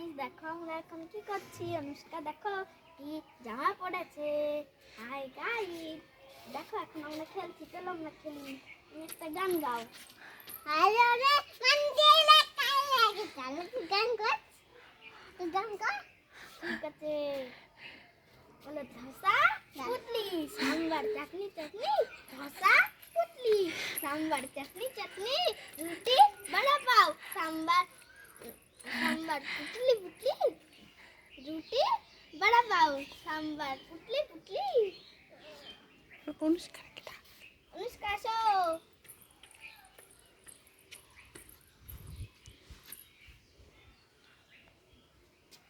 Guys দেখো আমরা এখন কি করছি। অনুষ্কা দেখো কি জামা পড়েছে। হাই গাইস দেখো এখন আমরা খেলছি, চলো আমরা খেলি। তুমি একটা গান গাও। হ্যালো রে মন্দিরে কাই লাগে, চলো তুই গান কর, তুই গান কর। ঠিক আছে, বলো ধোসা পুতলি সাম্বার চাটনি চাটনি, ধোসা পুতলি সাম্বার চাটনি চাটনি, রুটি বড়া পাও সাম্বার সাম্বার পুতলি পুতলি, রুটি বড়া পাও সাম্বার পুতলি পুতলি। অনুষ্কা অনুষ্কা আসো।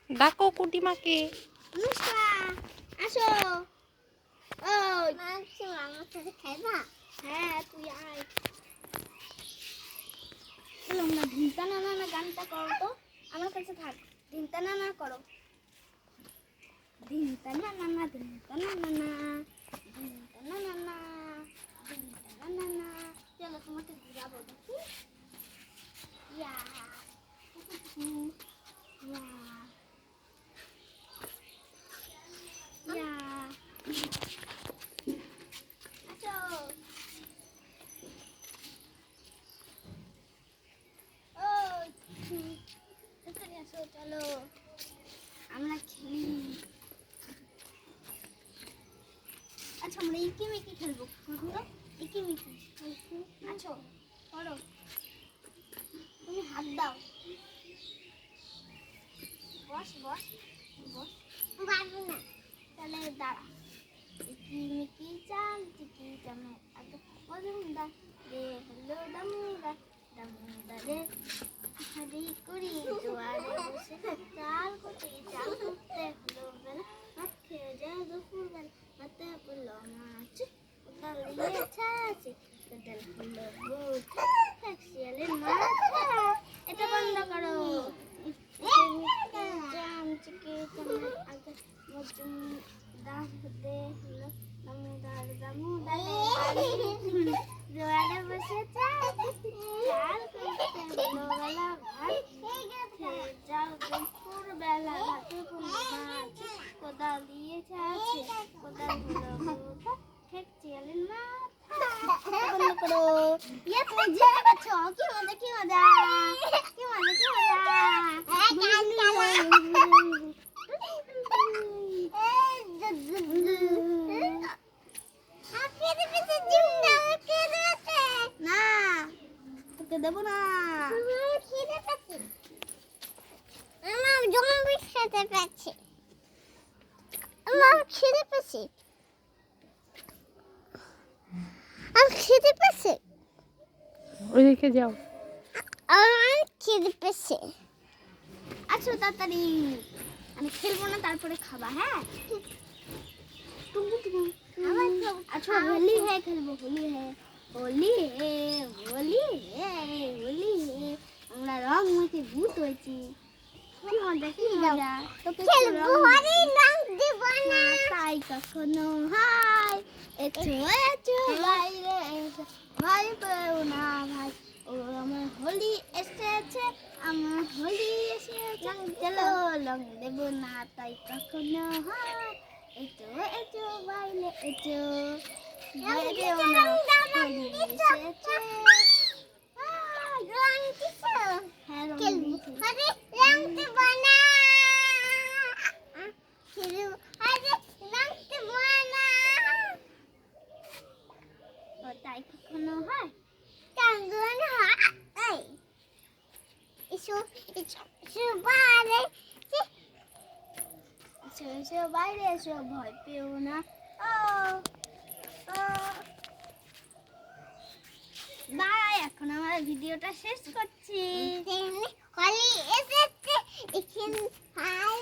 ডাকো কুটিমাকে। অনুষ্কা আসো। ওই মাংস আমার সাথে খাইবা? হ্যাঁ তুই আয়। চলো আমরা ধিনতা নানা না গানটা করো তো, আমার কাছে থাক। ধিনতা নানা করো। ধিনতা নানা না ধিনতা নানা না ধিনতা নানা না ধিনতা নানা না। চলো তোমাকে ঘুরাবো দেখি। ইয়া ইয়া ইয়া আসো। ওই এখানে আসো, চলো আমরা খেলি। আচ্ছা আমরা ইকিমিকি খেলবো, করো ইকিমিকি। আছো করো, তুমি হাত দাও। বস বস বস। পারবো না। তাহলে দাঁড়া। ইকিমিকি চাল টিকি চামে আগে মজুমদার রে হলো দামুদা দামুদা রে হারি করি জোয়ারে বসে চাল করতে চাল করতে হলো বেলা, ভাত খেয়ে যায় দুপুর বেলা, ভাতে পড়লো মাছ কোদাল দিয়ে ছাছে কোদাল হলো বুট শিয়ালের মাথা। এটা বন্ধ করো। চাম চিকি চামে আগে মজুমদার হতে হলো দামুদার দামুদারে জোয়ারে বসে চাল করতে হলো বেলা, ভাত খেয়ে যাও দুপুর বেলা, ভাতে পড়লো মাছ কোদাল দিয়ে ছাছে কোদাল হলো বুট শিয়ালের মাথা। বন্ধ করো। ইয়ে তুমি জিতে পাচ্ছো, কি মজা কি মজা কি মজা কি মজা। না তোকে দেবো না। আমার জম্বির সাথে পাচ্ছি, আমার খিদে পেয়েছে, আমার খিদে পেয়েছে, ওইদিকে যাও। আমার খিদে পেয়েছে। আচ্ছা তাড়াতাড়ি, আমি খেলবো না তারপরে খাবা। হ্যাঁ अच्छा होली है खेलबो, होली है होली है होली है होली है। আমরা রং মাখে ভূত হয়েছি, কি মজা কি মজা। তোকে খেলবো হরি রং দেব না, তাই কখনো হয়। এচো এচো বাইরে এসো, ভয় পেও না ভাই, ও আমার হোলি এসেছে আমার হোলি এসেছে। চলো রং দেব না তাই কখনো হয়। এচো এচো বাইরে এচো, ভয় পেও না হোলি এসেছে। রং দিছো? হ্যাঁ রং খেলবো দিয়েছি। হরি রং দেব না, খেলবো হরি রং দেব না। ও তাই কখনো হয়। টাঙ্গন হাই এসো এসো এসো বাইরে, এসো এসো বাইরে এসো, ভয় পেও না। ও ও দাঁড়াই, এখন আমার ভিডিওটা শেষ করছি।